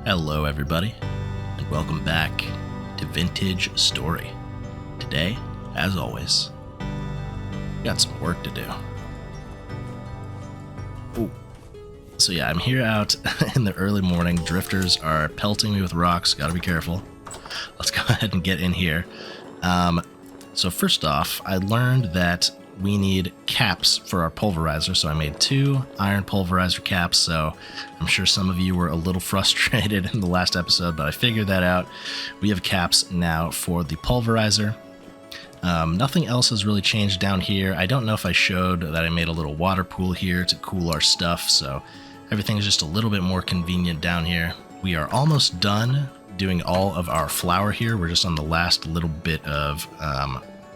Hello everybody, and welcome back to Vintage Story. Today, as always, we got some work to do. Ooh. So yeah, I'm here out in the early morning. Drifters are pelting me with rocks, gotta be careful. Let's go ahead and get in here. So first off, I learned that we need caps for our pulverizer, so I made 2 iron pulverizer caps. So I'm sure some of you were a little frustrated in the last episode, but I figured that out. We have caps now for the pulverizer. Nothing else has really changed down here. I don't know if I showed that I made a little water pool here to cool our stuff, so everything is just a little bit more convenient down here. We are almost done doing all of our flour here. We're just on the last little bit of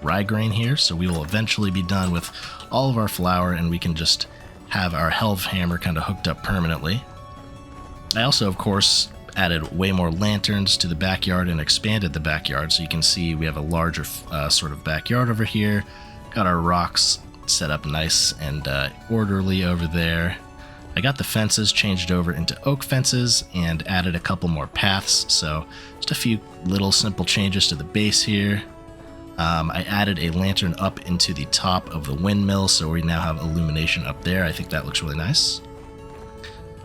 rye grain here, so we will eventually be done with all of our flour and we can just have our Helve hammer kind of hooked up permanently. I also, of course, added way more lanterns to the backyard and expanded the backyard, so you can see we have a larger sort of backyard over here. Got our rocks set up nice and orderly over there. I got the fences changed over into oak fences and added a couple more paths, so just a few little simple changes to the base here. I added a lantern up into the top of the windmill, so we now have illumination up there. I think that looks really nice.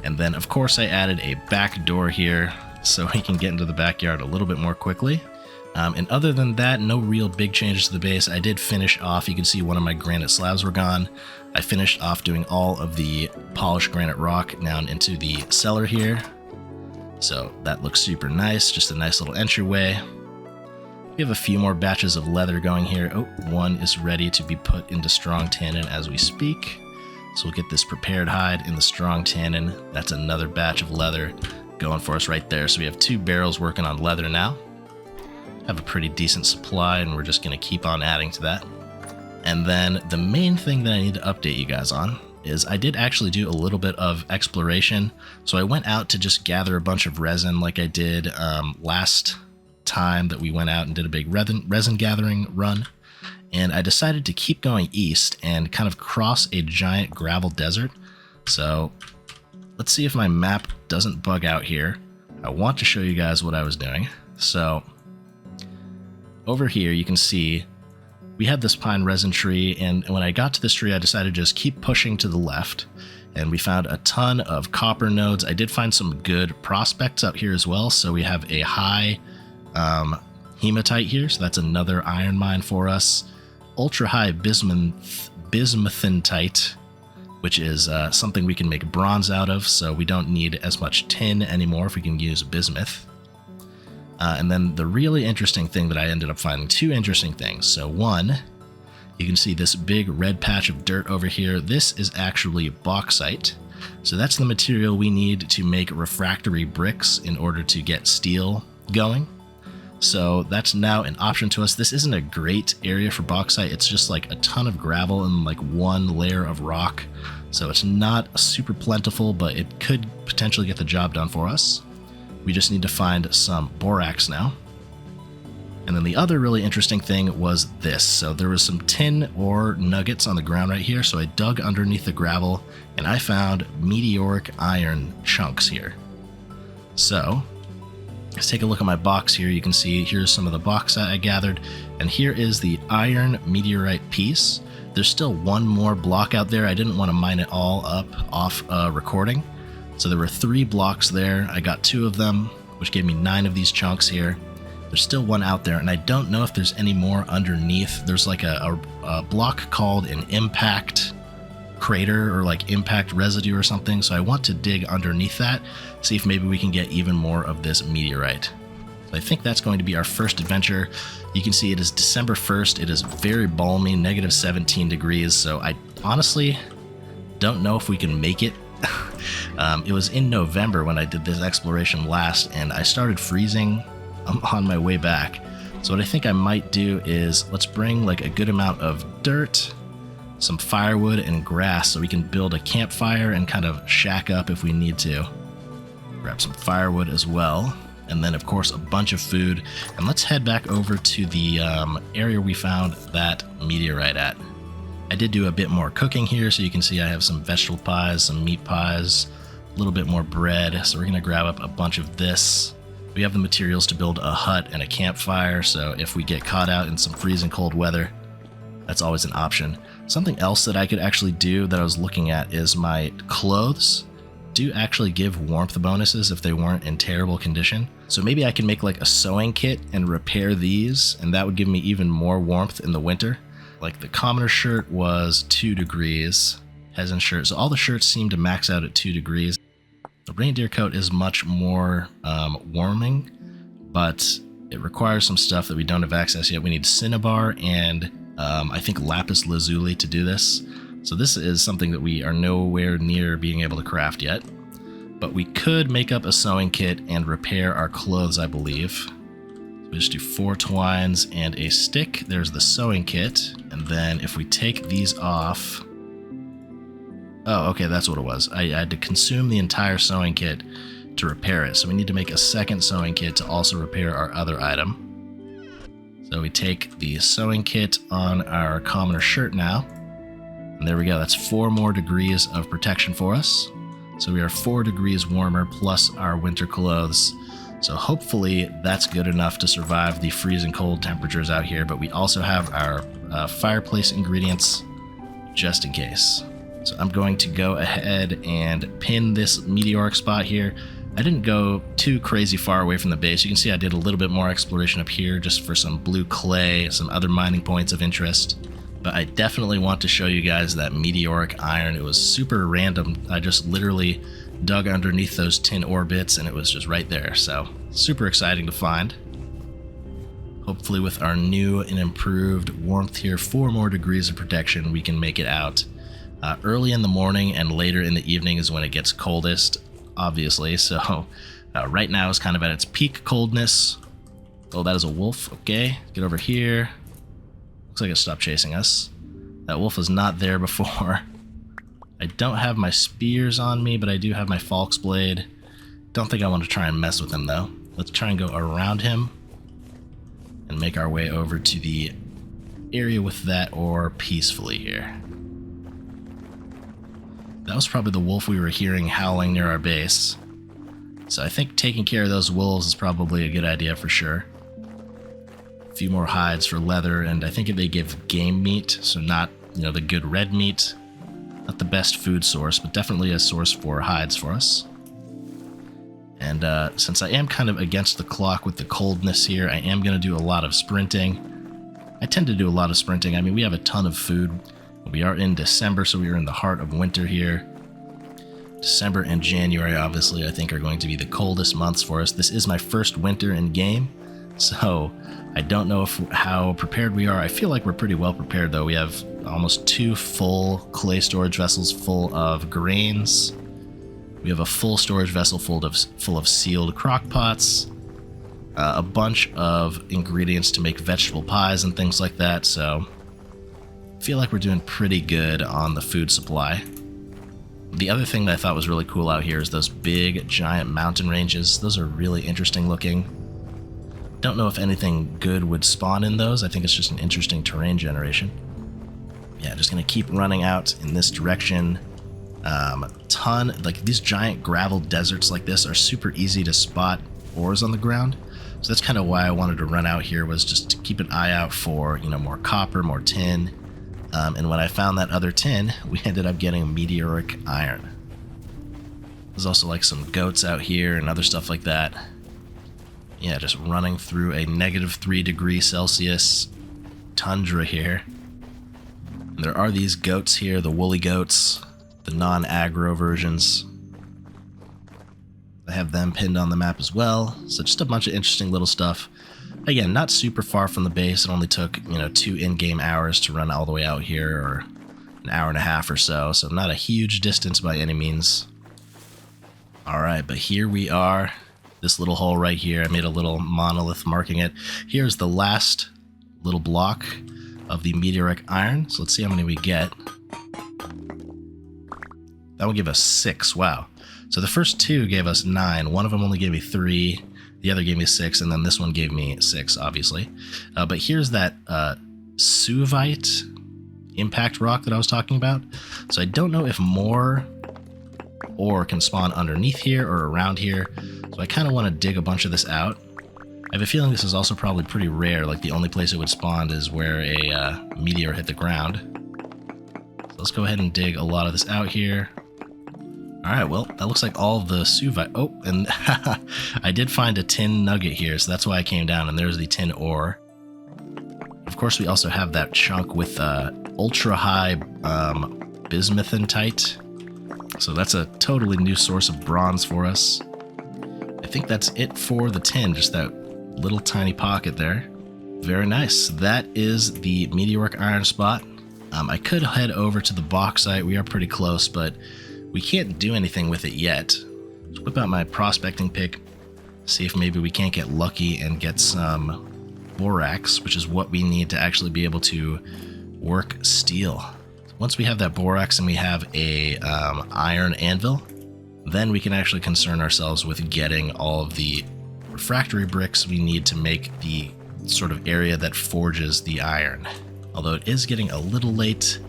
And then, of course, I added a back door here so we can get into the backyard a little bit more quickly. And other than that, no real big changes to the base. I did finish off, you can see one of my granite slabs were gone. I finished off doing all of the polished granite rock down into the cellar here. So that looks super nice, just a nice little entryway. We have a few more batches of leather going here. Oh, one is ready to be put into strong tannin as we speak. So we'll get this prepared hide in the strong tannin. That's another batch of leather going for us right there. So we have 2 barrels working on leather now. Have a pretty decent supply, and we're just going to keep on adding to that. And then the main thing that I need to update you guys on is I did actually do a little bit of exploration. So I went out to just gather a bunch of resin like I did last time that we went out and did a big resin gathering run. And I decided to keep going east and kind of cross a giant gravel desert. So let's see if my map doesn't bug out here. I want to show you guys what I was doing. So over here you can see we had this pine resin tree, and when I got to this tree I decided to just keep pushing to the left, and we found a ton of copper nodes. I did find some good prospects up here as well, so we have a high hematite here, so that's another iron mine for us. Ultra high bismuthentite, which is something we can make bronze out of, so we don't need as much tin anymore if we can use bismuth. And then the really interesting thing that I ended up finding, 2 interesting things. So one, you can see this big red patch of dirt over here. This is actually bauxite. So that's the material we need to make refractory bricks in order to get steel going. So that's now an option to us. This isn't a great area for bauxite. It's just like a ton of gravel and like 1 layer of rock. So it's not super plentiful, but it could potentially get the job done for us. We just need to find some borax now. And then the other really interesting thing was this. So there was some tin ore nuggets on the ground right here. So I dug underneath the gravel and I found meteoric iron chunks here. So let's take a look at my box here. You can see here's some of the bauxite I gathered, and here is the iron meteorite piece. There's still 1 more block out there. I didn't want to mine it all up off recording. So there were 3 blocks there. I got 2 of them, which gave me 9 of these chunks here. There's still 1 out there, and I don't know if there's any more underneath. There's like a block called an impact crater or like impact residue or something, so I want to dig underneath that, see if maybe we can get even more of this meteorite. So I think that's going to be our first adventure. You can see it is December 1st. It is very balmy, negative 17 degrees, so I honestly don't know if we can make it. It was in November when I did this exploration last, and I started freezing on my way back. So what I think I might do is let's bring like a good amount of dirt, some firewood and grass so we can build a campfire and kind of shack up if we need to. Grab some firewood as well, and then of course a bunch of food, and let's head back over to the area we found that meteorite at. I did do a bit more cooking here, so you can see I have some vegetable pies, some meat pies, a little bit more bread, so we're going to grab up a bunch of this. We have the materials to build a hut and a campfire, so if we get caught out in some freezing cold weather, that's always an option. Something else that I could actually do that I was looking at is my clothes do actually give warmth bonuses if they weren't in terrible condition. So maybe I can make like a sewing kit and repair these, and that would give me even more warmth in the winter. Like the commoner shirt was 2 degrees, peasant shirt, so all the shirts seem to max out at 2 degrees. The reindeer coat is much more warming, but it requires some stuff that we don't have access yet. We need cinnabar and I think lapis lazuli to do this. So this is something that we are nowhere near being able to craft yet. But we could make up a sewing kit and repair our clothes, I believe. So we just do 4 twines and a stick. There's the sewing kit. And then if we take these off... Oh, okay, that's what it was. I had to consume the entire sewing kit to repair it. So we need to make a second sewing kit to also repair our other item. So we take the sewing kit on our commoner shirt now. And there we go. That's 4 more degrees of protection for us. So we are 4 degrees warmer plus our winter clothes. So hopefully that's good enough to survive the freezing cold temperatures out here. But we also have our fireplace ingredients just in case. So I'm going to go ahead and pin this meteoric spot here. I didn't go too crazy far away from the base. You can see I did a little bit more exploration up here just for some blue clay, some other mining points of interest. But I definitely want to show you guys that meteoric iron. It was super random. I just literally dug underneath those tin ore bits and it was just right there. So super exciting to find. Hopefully with our new and improved warmth here, 4 more degrees of protection, we can make it out. Early in the morning and later in the evening is when it gets coldest, obviously. So right now is kind of at its peak coldness. Oh, that is a wolf. Okay, get over here. Looks like it stopped chasing us. That wolf was not there before. I don't have my spears on me, but I do have my falx blade. Don't think I want to try and mess with him though. Let's try and go around him and make our way over to the area with that ore peacefully here. That was probably the wolf we were hearing howling near our base. So I think taking care of those wolves is probably a good idea for sure. A few more hides for leather, and I think if they give game meat, so not, the good red meat. Not the best food source, but definitely a source for hides for us. And since I am kind of against the clock with the coldness here, I am going to do a lot of sprinting. I tend to do a lot of sprinting. I mean, we have a ton of food. We are in December, so we are in the heart of winter here. December and January, obviously, I think are going to be the coldest months for us. This is my first winter in game, so I don't know how prepared we are. I feel like we're pretty well prepared, though. We have almost 2 full clay storage vessels full of grains. We have a full storage vessel full of sealed crock pots, a bunch of ingredients to make vegetable pies and things like that, so I feel like we're doing pretty good on the food supply. The other thing that I thought was really cool out here is those big, giant mountain ranges. Those are really interesting looking. Don't know if anything good would spawn in those. I think it's just an interesting terrain generation. Yeah, just gonna keep running out in this direction. Like these giant gravel deserts like this are super easy to spot ores on the ground. So that's kind of why I wanted to run out here, was just to keep an eye out for, more copper, more tin. And when I found that other tin, we ended up getting meteoric iron. There's also like some goats out here and other stuff like that. Yeah, just running through a -3 degrees Celsius tundra here. And there are these goats here, the woolly goats, the non-aggro versions. I have them pinned on the map as well. So just a bunch of interesting little stuff. Again, not super far from the base. It only took, 2 in-game hours to run all the way out here, or an hour and a half or so. So not a huge distance by any means. All right, but here we are. This little hole right here, I made a little monolith marking it. Here's the last little block of the meteoric iron. So let's see how many we get. That will give us 6. Wow. So the first 2 gave us 9. One of them only gave me 3. The other gave me 6, and then this one gave me 6, obviously. But here's that Suvite impact rock that I was talking about. So I don't know if more ore can spawn underneath here or around here, so I kind of want to dig a bunch of this out. I have a feeling this is also probably pretty rare, like the only place it would spawn is where a meteor hit the ground. So let's go ahead and dig a lot of this out here. Alright, well, that looks like all of the Suvi... Oh, and I did find a tin nugget here, so that's why I came down, and there's the tin ore. Of course, we also have that chunk with ultra-high bismuthentite. So that's a totally new source of bronze for us. I think that's it for the tin, just that little tiny pocket there. Very nice. That is the meteoric iron spot. I could head over to the bauxite. We are pretty close, but we can't do anything with it yet. Let's whip out my prospecting pick, see if maybe we can't get lucky and get some borax, which is what we need to actually be able to work steel. Once we have that borax and we have a iron anvil, then we can actually concern ourselves with getting all of the refractory bricks we need to make the sort of area that forges the iron. Although it is getting a little late,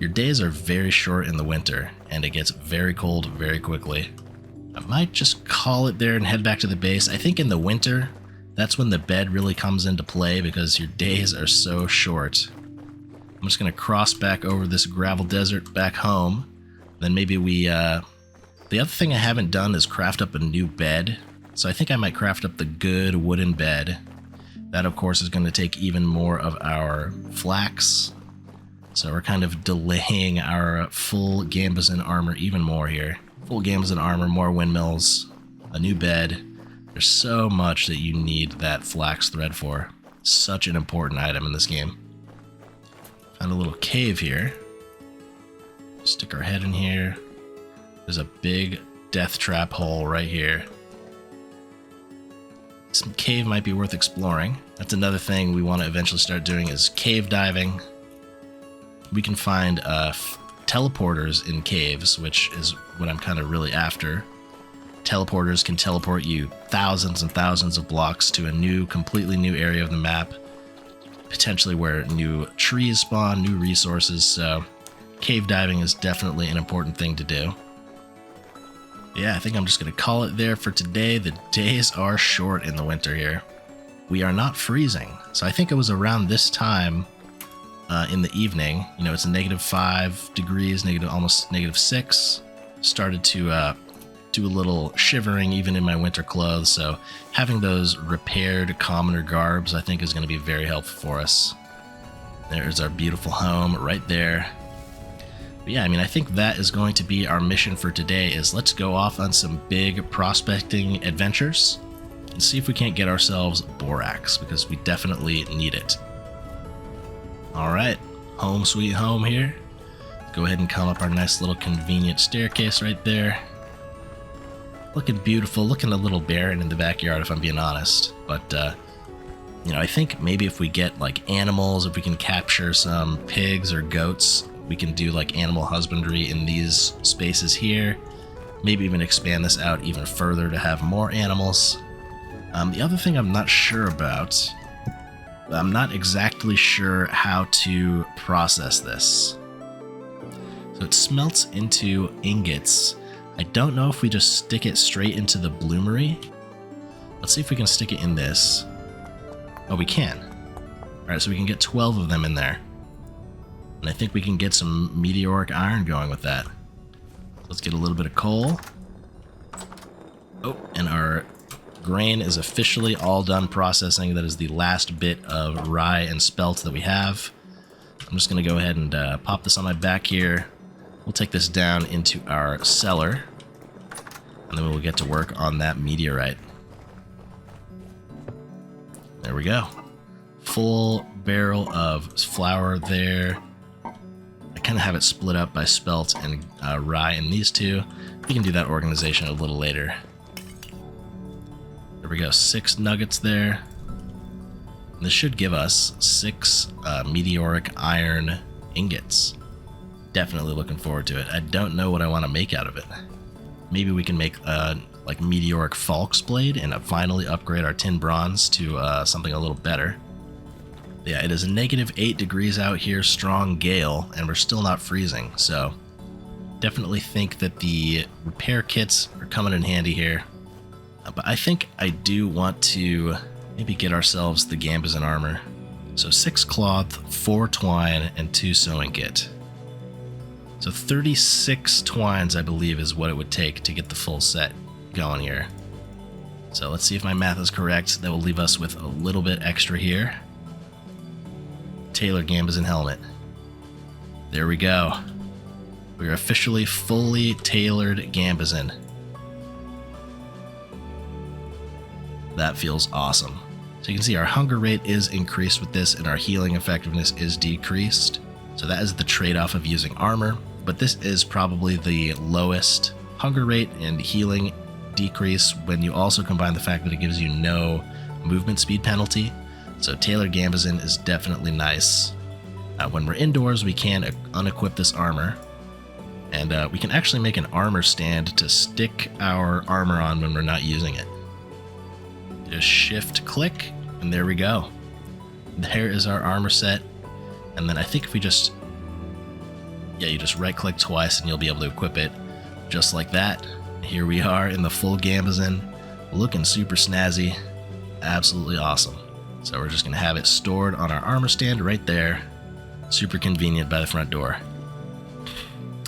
your days are very short in the winter, and it gets very cold very quickly. I might just call it there and head back to the base. I think in the winter, that's when the bed really comes into play because your days are so short. I'm just going to cross back over this gravel desert back home. Then maybe we... the other thing I haven't done is craft up a new bed. So I think I might craft up the good wooden bed. That, of course, is going to take even more of our flax. So we're kind of delaying our full Gambazon armor even more here. Full Gambazon armor, more windmills, a new bed. There's so much that you need that flax thread for. Such an important item in this game. Found a little cave here. Stick our head in here. There's a big death trap hole right here. Some cave might be worth exploring. That's another thing we want to eventually start doing is cave diving. We can find teleporters in caves, which is what I'm kind of really after. Teleporters can teleport you thousands and thousands of blocks to a completely new area of the map, potentially where new trees spawn, new resources, so cave diving is definitely an important thing to do. Yeah, I think I'm just going to call it there for today. The days are short in the winter here. We are not freezing, so I think it was around this time in the evening, you know, it's -5 degrees, almost -6. Started to do a little shivering even in my winter clothes, so having those repaired commoner garbs I think is going to be very helpful for us. There's our beautiful home right there. But yeah, I mean, I think that is going to be our mission for today is let's go off on some big prospecting adventures and see if we can't get ourselves borax, because we definitely need it. Alright, home sweet home here. Go ahead and come up our nice little convenient staircase right there. Looking beautiful, looking a little barren in the backyard if I'm being honest. But, you know, I think maybe if we get like animals, if we can capture some pigs or goats, we can do like animal husbandry in these spaces here. Maybe even expand this out even further to have more animals. The other thing I'm not sure about, I'm not exactly sure how to process this. So it smelts into ingots. I don't know if we just stick it straight into the bloomery. Let's see if we can stick it in this. Oh, we can. Alright, so we can get 12 of them in there. And I think we can get some meteoric iron going with that. Let's get a little bit of coal. Oh, and our grain is officially all done processing. That is the last bit of rye and spelt that we have. I'm just going to go ahead and pop this on my back here. We'll take this down into our cellar, and then we'll get to work on that meteorite. There we go. Full barrel of flour there. I kind of have it split up by spelt and rye in these two. We can do that organization a little later. There we go, 6 nuggets there. And this should give us 6 meteoric iron ingots. Definitely looking forward to it. I don't know what I want to make out of it. Maybe we can make like meteoric falx blade and finally upgrade our tin bronze to something a little better. Yeah, it is -8 degrees out here, strong gale, and we're still not freezing, so Definitely think that the repair kits are coming in handy here. But I think I do want to maybe get ourselves the Gambazin armor. So 6 cloth, 4 twine, and 2 sewing kit. So 36 twines, I believe, is what it would take to get the full set going here. So let's see if my math is correct. That will leave us with a little bit extra here. Tailored Gambazin helmet. There we go. We are officially fully tailored Gambazin. That feels awesome. So you can see our hunger rate is increased with this and our healing effectiveness is decreased. So that is the trade-off of using armor, but this is probably the lowest hunger rate and healing decrease when you also combine the fact that it gives you no movement speed penalty. So tailored Gambazin is definitely nice. When we're indoors, we can unequip this armor, and we can actually make an armor stand to stick our armor on when we're not using it. Just shift click, and there we go. There is our armor set. And then I think if we just, you just right click twice and you'll be able to equip it just like that. Here we are in the full Gambazin, looking super snazzy, absolutely awesome. So we're just gonna have it stored on our armor stand right there. Super convenient by the front door.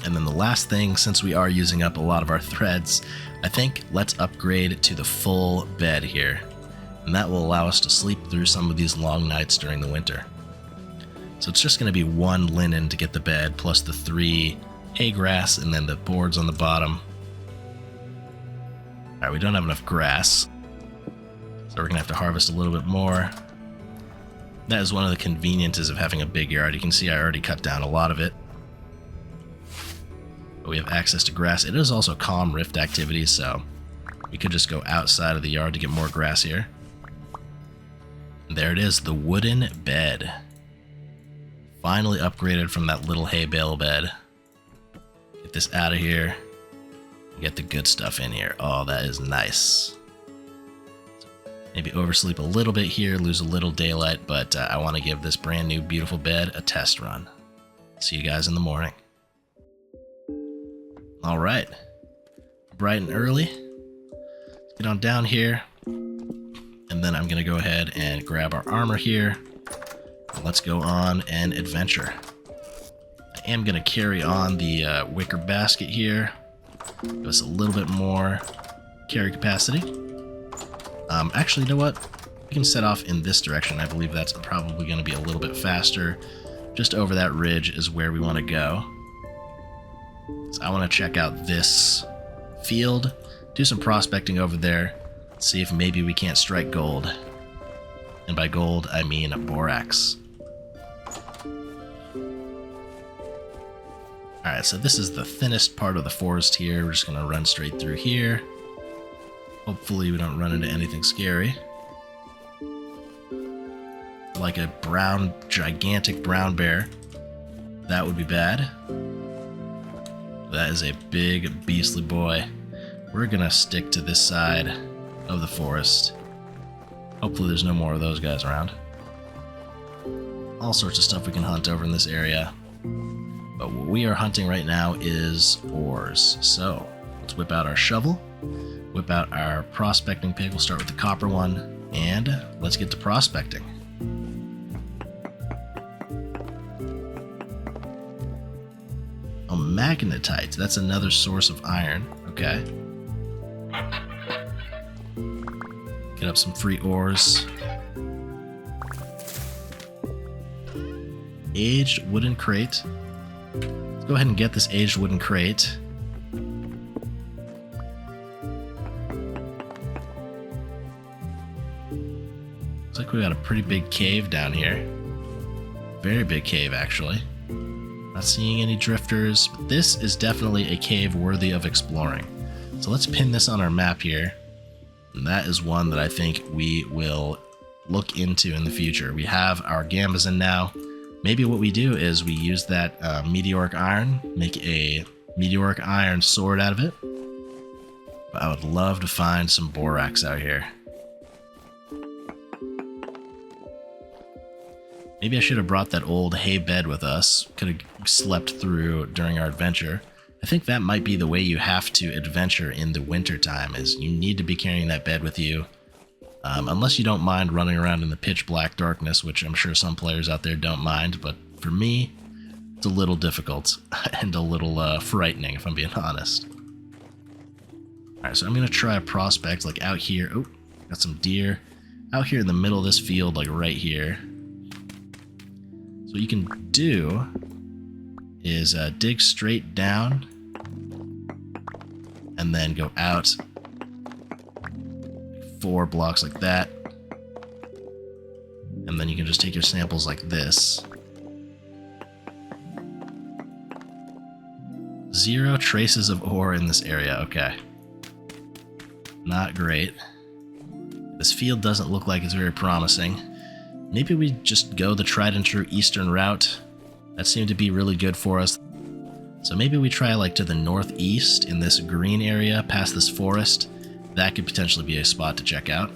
And then the last thing, since we are using up a lot of our threads, I think let's upgrade to the full bed here. And that will allow us to sleep through some of these long nights during the winter. So it's just going to be 1 linen to get the bed, plus the 3 hay grass, and then the boards on the bottom. Alright, we don't have enough grass, so we're going to have to harvest a little bit more. That is one of the conveniences of having a big yard. You can see I already cut down a lot of it. But we have access to grass. It is also calm rift activity, so we could just go outside of the yard to get more grass here. There it is, the wooden bed. Finally upgraded from that little hay bale bed. Get this out of here. Get the good stuff in here. Oh, that is nice. Maybe oversleep a little bit here, lose a little daylight, but I want to give this brand new beautiful bed a test run. See you guys in the morning. All right, bright and early. Let's get on down here. And then I'm going to go ahead and grab our armor here. Let's go on an adventure. I am going to carry on the wicker basket here. Give us a little bit more carry capacity. Actually, you know what? We can set off in this direction. I believe that's probably going to be a little bit faster. Just over that ridge is where we want to go. So I want to check out this field, do some prospecting over there, see if maybe we can't strike gold. And by gold, I mean borax. Alright, so this is the thinnest part of the forest here. We're just going to run straight through here. Hopefully we don't run into anything scary. Like a gigantic brown bear. That would be bad. That is a big, beastly boy. We're going to stick to this side of the forest. Hopefully there's no more of those guys around. All sorts of stuff we can hunt over in this area. But what we are hunting right now is ores. So let's whip out our shovel, whip out our prospecting pig. We'll start with the copper one, and let's get to prospecting. Oh, magnetite. That's another source of iron. Okay. Get up some free ores. Aged wooden crate. Let's go ahead and get this aged wooden crate. Looks like we got a pretty big cave down here. Very big cave, actually. Not seeing any drifters, but this is definitely a cave worthy of exploring. So let's pin this on our map here. And that is one that I think we will look into in the future. We have our Gambazin now. Maybe what we do is we use that meteoric iron, make a meteoric iron sword out of it. But I would love to find some borax out here. Maybe I should have brought that old hay bed with us. Could have slept through during our adventure. I think that might be the way you have to adventure in the winter time, is you need to be carrying that bed with you. Unless you don't mind running around in the pitch black darkness, which I'm sure some players out there don't mind, but for me, it's a little difficult and a little frightening, if I'm being honest. Alright, so I'm going to try a prospect like out here. Oh, got some deer. Out here in the middle of this field, like right here. So what you can do is dig straight down and then go out 4 blocks like that, and then you can just take your samples like this. 0 traces of ore in this area. Okay, not great. This field doesn't look like it's very promising. Maybe we just go the tried and true eastern route. That seemed to be really good for us. So maybe we try like to the northeast in this green area past this forest. That could potentially be a spot to check out.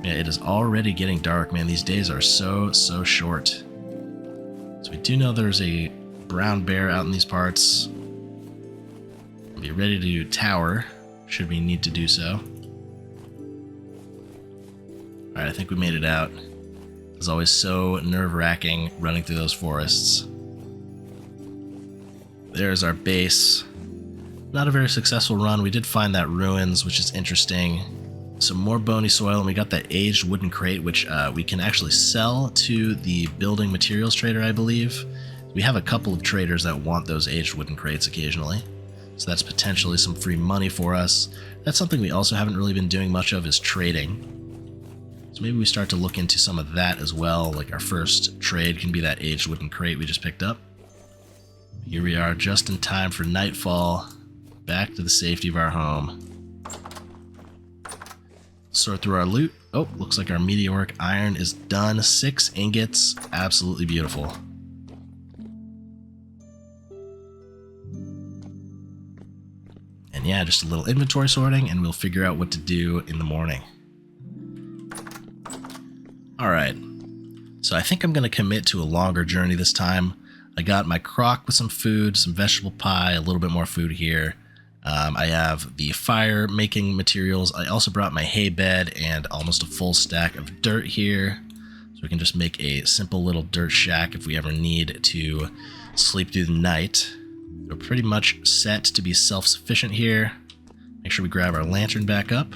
Yeah, it is already getting dark, man. These days are so short. So we do know there's a brown bear out in these parts. We'll be ready to tower, should we need to do so. Alright, I think we made it out. It's always so nerve-wracking running through those forests. There's our base. Not a very successful run. We did find that ruins, which is interesting. Some more bony soil, and we got that aged wooden crate, which we can actually sell to the building materials trader, I believe. We have a couple of traders that want those aged wooden crates occasionally, so that's potentially some free money for us. That's something we also haven't really been doing much of, is trading. So maybe we start to look into some of that as well. Like our first trade can be that aged wooden crate we just picked up. Here we are, just in time for nightfall. Back to the safety of our home. Sort through our loot. Oh, looks like our meteoric iron is done. 6 ingots. Absolutely beautiful. And yeah, just a little inventory sorting, and we'll figure out what to do in the morning. Alright, so I think I'm going to commit to a longer journey this time. I got my crock with some food, some vegetable pie, a little bit more food here. I have the fire making materials. I also brought my hay bed and almost a full stack of dirt here. So we can just make a simple little dirt shack if we ever need to sleep through the night. We're pretty much set to be self-sufficient here. Make sure we grab our lantern back up.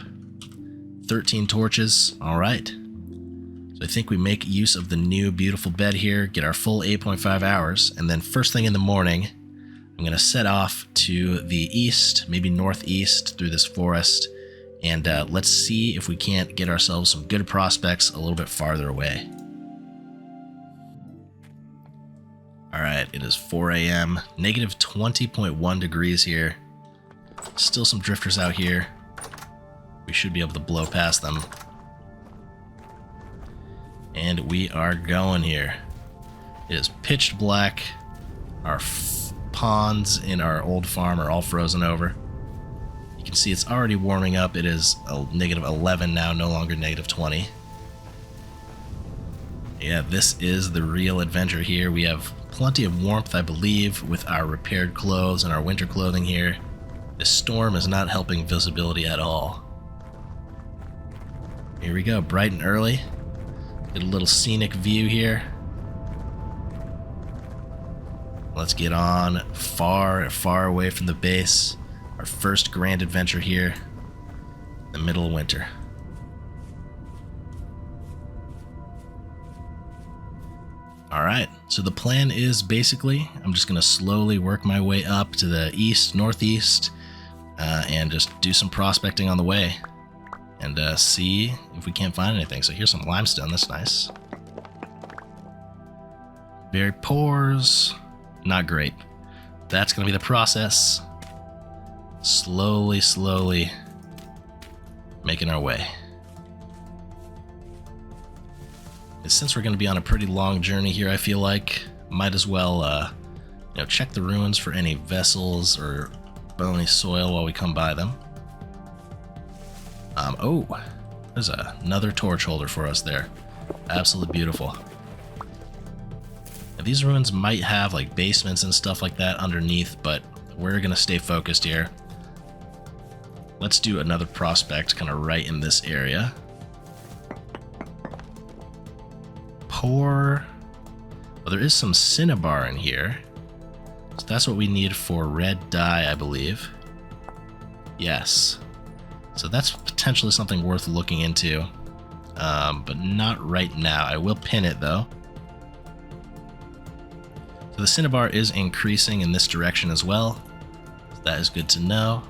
13 torches. All right. So I think we make use of the new beautiful bed here, get our full 8.5 hours, and then first thing in the morning, I'm going to set off to the east, maybe northeast through this forest, and let's see if we can't get ourselves some good prospects a little bit farther away. Alright, it is 4 a.m., negative 20.1 degrees here. Still some drifters out here. We should be able to blow past them. And we are going here. It is pitch black. Our ponds in our old farm are all frozen over. You can see it's already warming up. It is a negative 11 now, no longer negative 20. Yeah, this is the real adventure here. We have plenty of warmth, I believe, with our repaired clothes and our winter clothing here. This storm is not helping visibility at all. Here we go, bright and early. Get a little scenic view here. Let's get on far away from the base. Our first grand adventure here in the middle of winter. Alright, so the plan is basically, I'm just going to slowly work my way up to the east, northeast, and just do some prospecting on the way. And see if we can't find anything. So here's some limestone, that's nice. Berry pores, not great. That's going to be the process. Slowly making our way. And since we're going to be on a pretty long journey here, I feel like might as well check the ruins for any vessels or bony soil while we come by them. Oh, there's another torch holder for us there. Absolutely beautiful. Now, these ruins might have like basements and stuff like that underneath, but we're going to stay focused here. Let's do another prospect kind of right in this area. Pour. Well, there is some cinnabar in here. So that's what we need for red dye, I believe. Yes. So that's potentially something worth looking into. But not right now. I will pin it though. So the cinnabar is increasing in this direction as well. So that is good to know.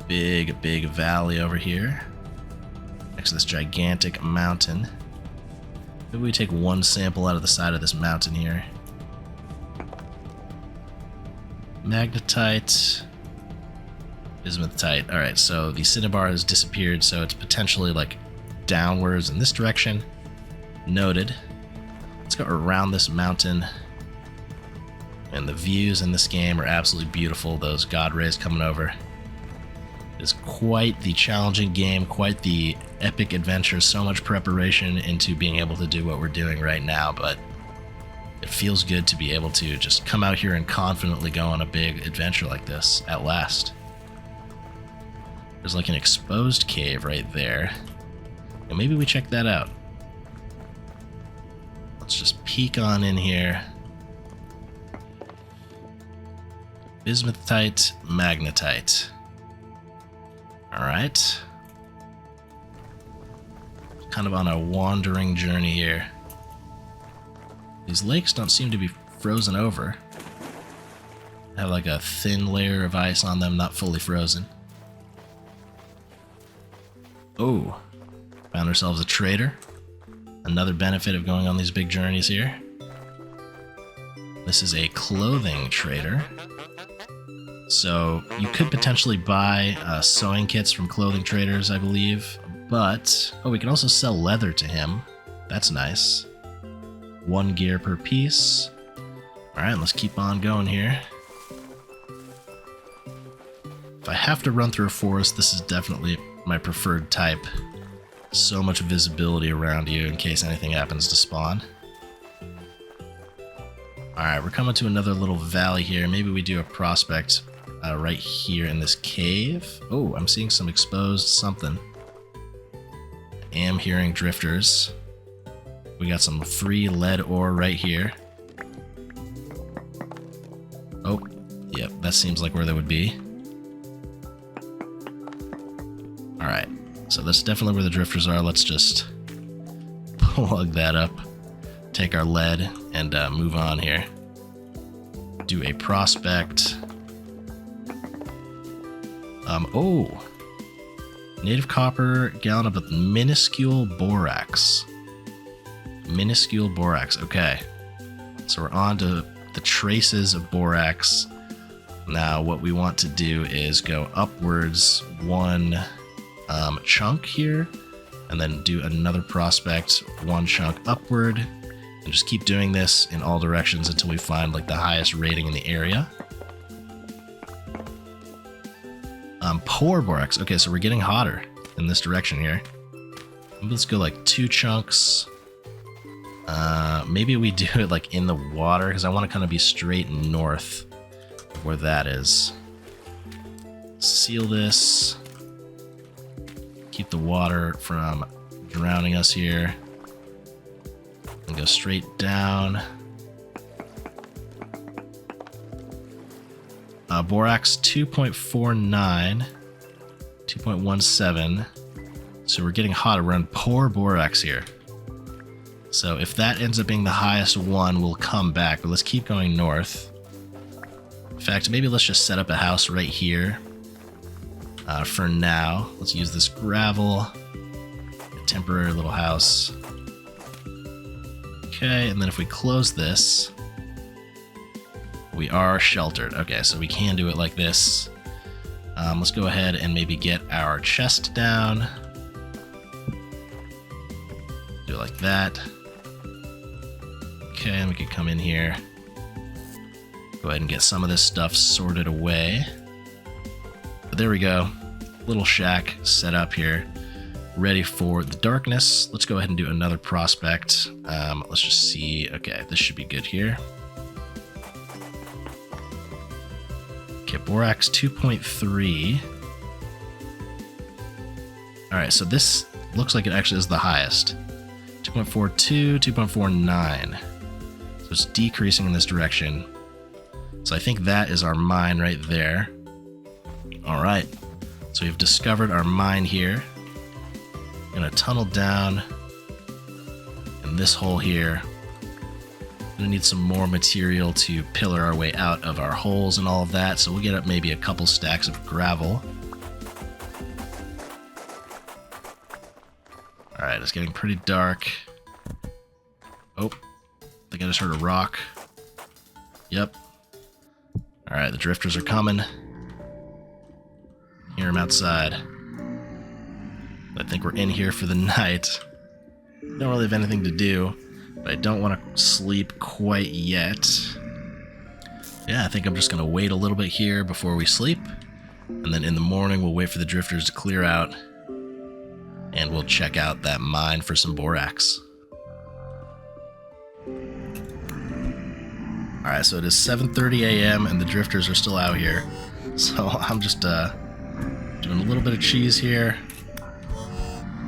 Big valley over here. Next to this gigantic mountain. Maybe we take one sample out of the side of this mountain here. Magnetite. Bismuthite. Alright, so the cinnabar has disappeared, so it's potentially like downwards in this direction. Noted. Let's go around this mountain. And the views in this game are absolutely beautiful. Those god rays coming over. It's quite the challenging game, quite the epic adventure, so much preparation into being able to do what we're doing right now, but it feels good to be able to just come out here and confidently go on a big adventure like this at last. There's like an exposed cave right there, and maybe we check that out. Let's just peek on in here. Bismuthite, magnetite. Alright. Kind of on a wandering journey here. These lakes don't seem to be frozen over. Have like a thin layer of ice on them, not fully frozen. Oh, found ourselves a trader. Another benefit of going on these big journeys here. This is a clothing trader. So you could potentially buy sewing kits from clothing traders, I believe. But, oh, we can also sell leather to him. That's nice. 1 gear per piece. Alright, let's keep on going here. If I have to run through a forest, this is definitely my preferred type. So much visibility around you in case anything happens to spawn. Alright, we're coming to another little valley here. Maybe we do a prospect right here in this cave. Oh, I'm seeing some exposed something. I am hearing drifters. We got some free lead ore right here. Oh, yep, that seems like where they would be. Alright, so that's definitely where the drifters are. Let's just plug that up, take our lead, and move on here. Do a prospect. Oh, native copper, gallon of minuscule borax. Minuscule borax, okay. So we're on to the traces of borax. Now what we want to do is go upwards 1 chunk here, and then do another prospect 1 chunk upward, and just keep doing this in all directions until we find like the highest rating in the area. Pour borax. Okay, so we're getting hotter in this direction here. Let's go like 2 chunks. Maybe we do it like in the water, because I want to kind of be straight north of where that is. Seal this. Keep the water from drowning us here. And go straight down. Borax 2.49, 2.17. So we're getting hotter. We're on pour borax here. So if that ends up being the highest one, we'll come back. But let's keep going north. In fact, maybe let's just set up a house right here. For now, let's use this gravel. A temporary little house. Okay, and then if we close this, we are sheltered. Okay, so we can do it like this. Let's go ahead and maybe get our chest down. Do it like that. Okay, and we can come in here. Go ahead and get some of this stuff sorted away. But there we go. Little shack set up here. Ready for the darkness. Let's go ahead and do another prospect. Let's just see. Okay, this should be good here. Borax 2.3. Alright, so this looks like it actually is the highest. 2.42, 2.49. So it's decreasing in this direction. So I think that is our mine right there. Alright, so we've discovered our mine here. Gonna tunnel down in this hole here. Gonna need some more material to pillar our way out of our holes and all of that, so we'll get up maybe a couple stacks of gravel. Alright, it's getting pretty dark. Oh, I think I just heard a rock. Yep. Alright, the drifters are coming. Hear them outside. I think we're in here for the night. Don't really have anything to do, but I don't want to sleep quite yet. Yeah, I think I'm just going to wait a little bit here before we sleep, and then in the morning we'll wait for the drifters to clear out, and we'll check out that mine for some borax. Alright, so it is 7:30 a.m. and the drifters are still out here, so I'm just doing a little bit of cheese here.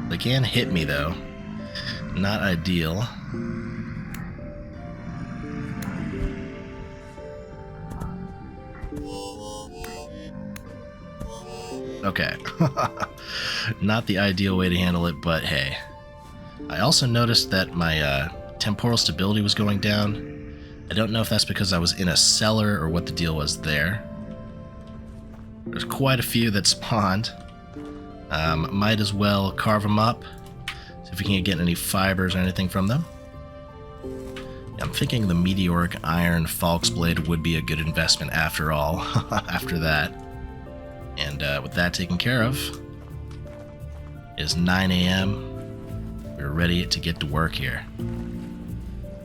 They can hit me though. Not ideal. Okay. Not the ideal way to handle it, but hey. I also noticed that my temporal stability was going down. I don't know if that's because I was in a cellar or what the deal was there. There's quite a few that spawned. Might as well carve them up, see if we can't get any fibers or anything from them. Yeah, I'm thinking the meteoric iron falx blade would be a good investment after all, after that. And with that taken care of, it is 9 a.m. We're ready to get to work here.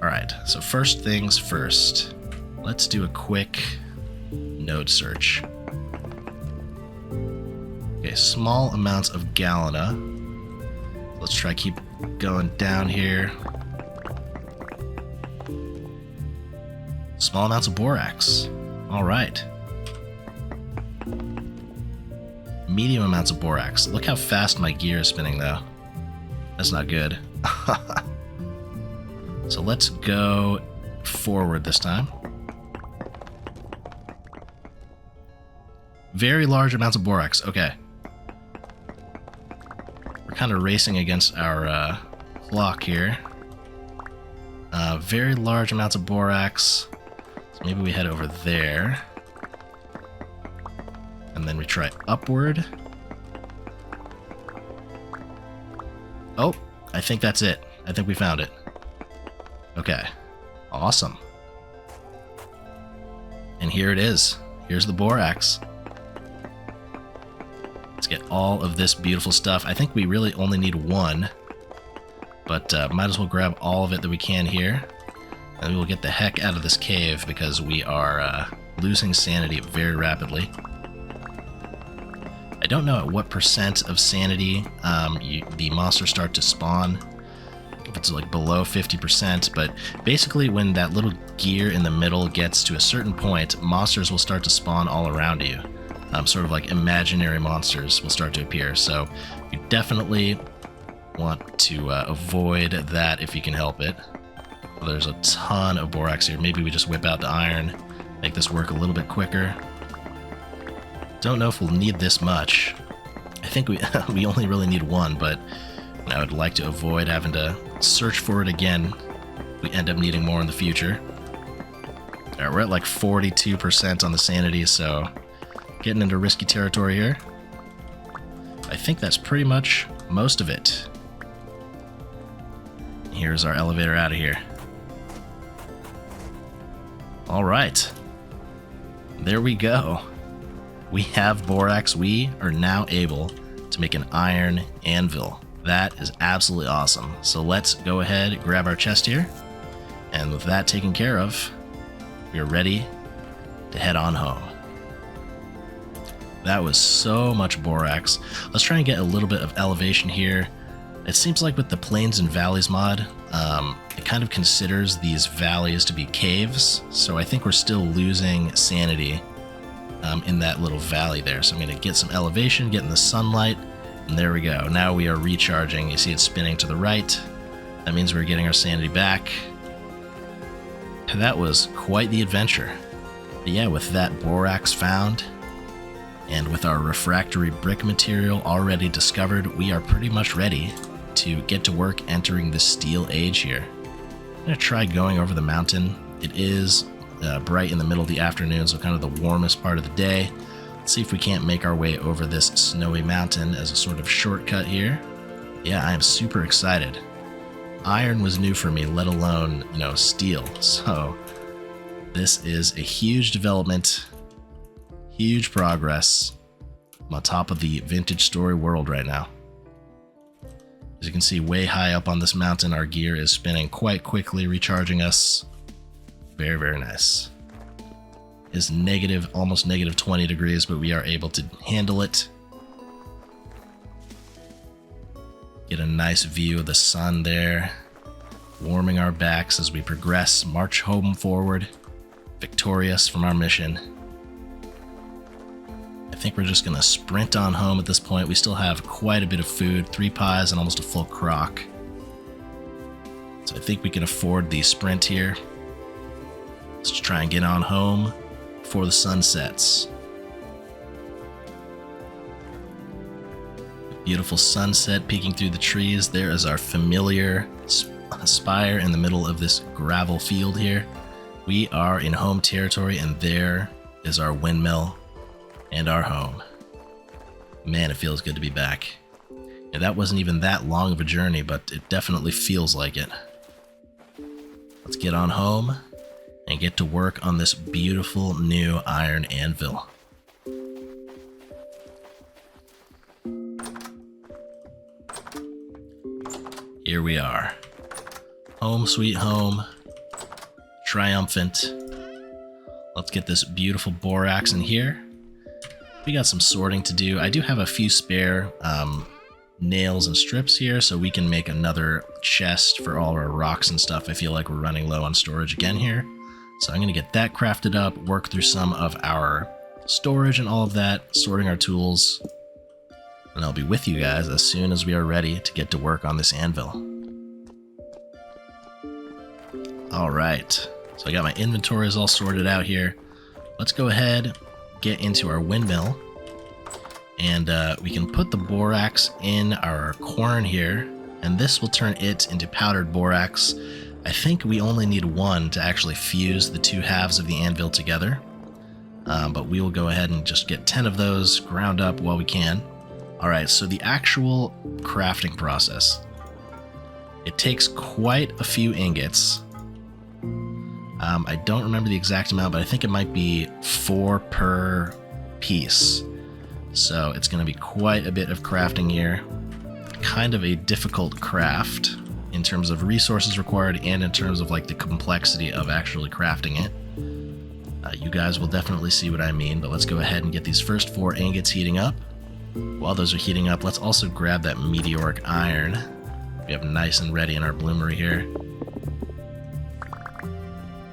Alright, so first things first, let's do a quick node search. Okay, small amounts of galena. Let's try keep going down here. Small amounts of borax. Alright. Medium amounts of borax. Look how fast my gear is spinning though. That's not good. So let's go forward this time. Very large amounts of borax. Okay. We're kind of racing against our clock here. Very large amounts of borax. So maybe we head over there. And then we try upward. Oh, I think that's it. I think we found it. Okay. Awesome. And here it is. Here's the borax. Let's get all of this beautiful stuff. I think we really only need one, but might as well grab all of it that we can here, and we'll get the heck out of this cave because we are losing sanity very rapidly. I don't know at what percent of sanity the monsters start to spawn, if it's like below 50%, but basically when that little gear in the middle gets to a certain point, monsters will start to spawn all around you. Sort of like imaginary monsters will start to appear, so you definitely want to avoid that if you can help it. Well, there's a ton of borax here. Maybe we just whip out the iron, make this work a little bit quicker. Don't know if we'll need this much. I think we only really need one, but I would like to avoid having to search for it again. We end up needing more in the future. Alright, we're at like 42% on the sanity, so getting into risky territory here. I think that's pretty much most of it. Here's our elevator out of here. Alright. There we go. We have borax. We are now able to make an iron anvil. That is absolutely awesome. So let's go ahead, grab our chest here, and with that taken care of, we are ready to head on home. That was so much borax. Let's try and get a little bit of elevation here. It seems like with the Plains and Valleys mod, it kind of considers these valleys to be caves, so I think we're still losing sanity in that little valley there. So I'm going to get some elevation, get in the sunlight, and there we go. Now we are recharging. You see it spinning to the right. That means we're getting our sanity back. And that was quite the adventure. But yeah, with that borax found, and with our refractory brick material already discovered, we are pretty much ready to get to work entering the steel age here. I'm going to try going over the mountain. It is bright in the middle of the afternoon, so kind of the warmest part of the day. Let's see if we can't make our way over this snowy mountain as a sort of shortcut here. Yeah, I am super excited. Iron was new for me, let alone, steel. So this is a huge development, huge progress. I'm on top of the vintage story world right now. As you can see, way high up on this mountain, our gear is spinning quite quickly, recharging us. Very, very nice. It's almost negative 20 degrees, but we are able to handle it. Get a nice view of the sun there, warming our backs as we progress, march home forward, victorious from our mission. I think we're just going to sprint on home at this point. We still have quite a bit of food, 3 pies and almost a full crock. So I think we can afford the sprint here. Let's try and get on home before the sun sets. Beautiful sunset peeking through the trees. There is our familiar spire in the middle of this gravel field here. We are in home territory, and there is our windmill and our home. Man, it feels good to be back. Yeah, that wasn't even that long of a journey, but it definitely feels like it. Let's get on home and get to work on this beautiful new iron anvil. Here we are. Home sweet home. Triumphant. Let's get this beautiful borax in here. We got some sorting to do. I do have a few spare nails and strips here, so we can make another chest for all our rocks and stuff. I feel like we're running low on storage again here. So I'm going to get that crafted up, work through some of our storage and all of that, sorting our tools. And I'll be with you guys as soon as we are ready to get to work on this anvil. Alright, so I got my inventories all sorted out here. Let's go ahead, get into our windmill, and we can put the borax in our quern here, and this will turn it into powdered borax. I think we only need 1 to actually fuse the 2 halves of the anvil together, but we will go ahead and just get 10 of those ground up while we can. Alright, so the actual crafting process. It takes quite a few ingots. I don't remember the exact amount, but I think it might be 4 per piece. So it's going to be quite a bit of crafting here. Kind of a difficult craft in terms of resources required and in terms of like the complexity of actually crafting it. You guys will definitely see what I mean, but let's go ahead and get these first 4 ingots heating up. While those are heating up, let's also grab that meteoric iron. We have nice and ready in our bloomery here.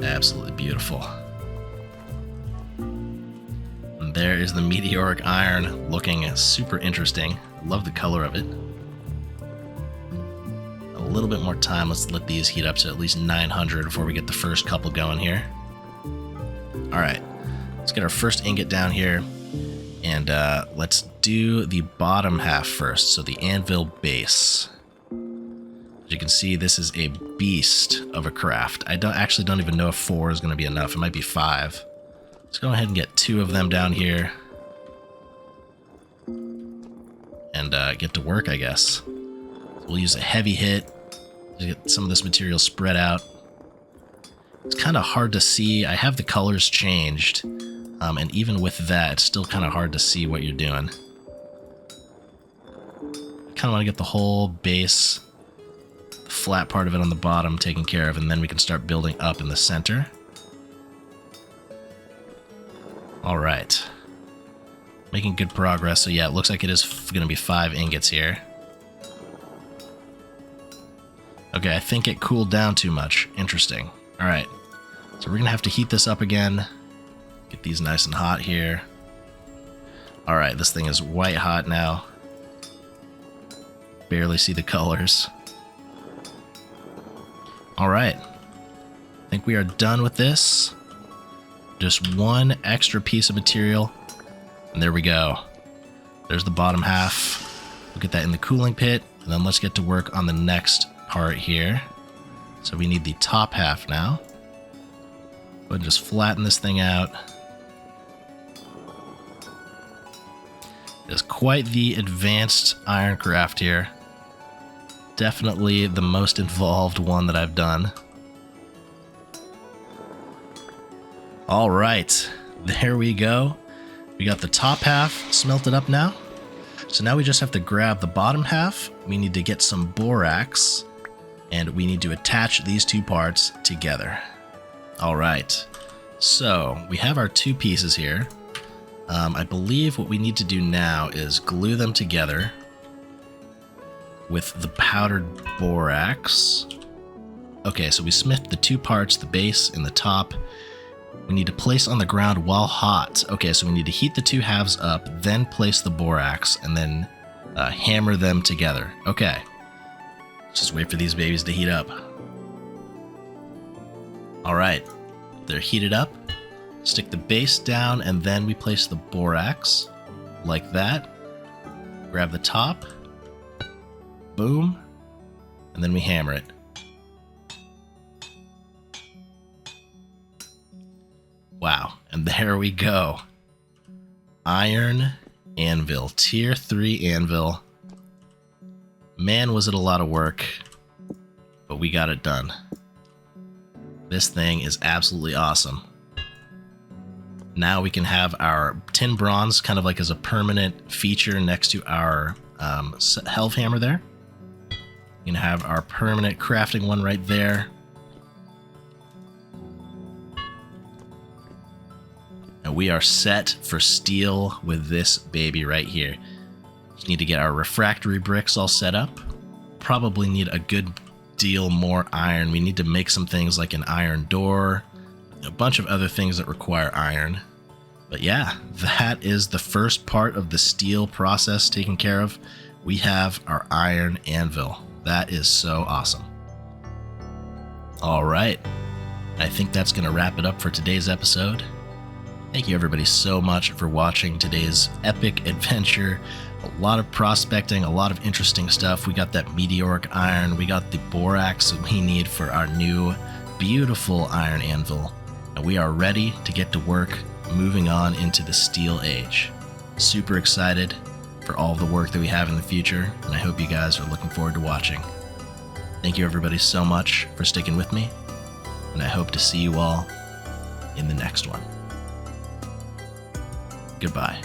Absolutely beautiful. And there is the meteoric iron, looking super interesting. Love the color of it. A little bit more time. Let's let these heat up to at least 900 before we get the first couple going here. Alright, let's get our first ingot down here, and let's do the bottom half first, so the anvil base. As you can see, this is a beast of a craft. I don't even know if 4 is going to be enough. It might be 5. Let's go ahead and get 2 of them down here, and get to work, I guess. We'll use a heavy hit to get some of this material spread out. It's kind of hard to see. I have the colors changed, and even with that, it's still kind of hard to see what you're doing. Kind of want to get the whole base, the flat part of it on the bottom taken care of, and then we can start building up in the center. All right. Making good progress. So yeah, it looks like it is going to be 5 ingots here. Okay, I think it cooled down too much. Interesting. All right. So we're going to have to heat this up again. Get these nice and hot here. Alright, this thing is white hot now. Barely see the colors. Alright. I think we are done with this. Just one extra piece of material. And there we go. There's the bottom half. We'll get that in the cooling pit. And then let's get to work on the next part here. So we need the top half now. Go ahead and just flatten this thing out. It's quite the advanced iron craft here. Definitely the most involved one that I've done. All right, there we go. We got the top half smelted up now. So now we just have to grab the bottom half. We need to get some borax, and we need to attach these two parts together. All right, so we have our two pieces here. I believe what we need to do now is glue them together with the powdered borax. Okay, so we smithed the two parts, the base and the top. We need to place on the ground while hot. Okay, so we need to heat the two halves up, then place the borax, and then hammer them together. Okay, just wait for these babies to heat up. All right, they're heated up. Stick the base down, and then we place the borax, like that. Grab the top, boom, and then we hammer it. Wow, and there we go. Iron anvil, tier 3 anvil. Man, was it a lot of work, but we got it done. This thing is absolutely awesome. Now we can have our tin bronze kind of like as a permanent feature next to our helve hammer there. We can have our permanent crafting one right there. And we are set for steel with this baby right here. Just need to get our refractory bricks all set up. Probably need a good deal more iron. We need to make some things like an iron door, a bunch of other things that require iron. But yeah, that is the first part of the steel process taken care of. We have our iron anvil. That is so awesome. All right, I think that's going to wrap it up for today's episode. Thank you everybody so much for watching today's epic adventure. A lot of prospecting, a lot of interesting stuff. We got that meteoric iron, we got the borax that we need for our new beautiful iron anvil. And we are ready to get to work moving on into the steel age. Super excited for all the work that we have in the future, and I hope you guys are looking forward to watching. Thank you everybody so much for sticking with me, and I hope to see you all in the next one. Goodbye.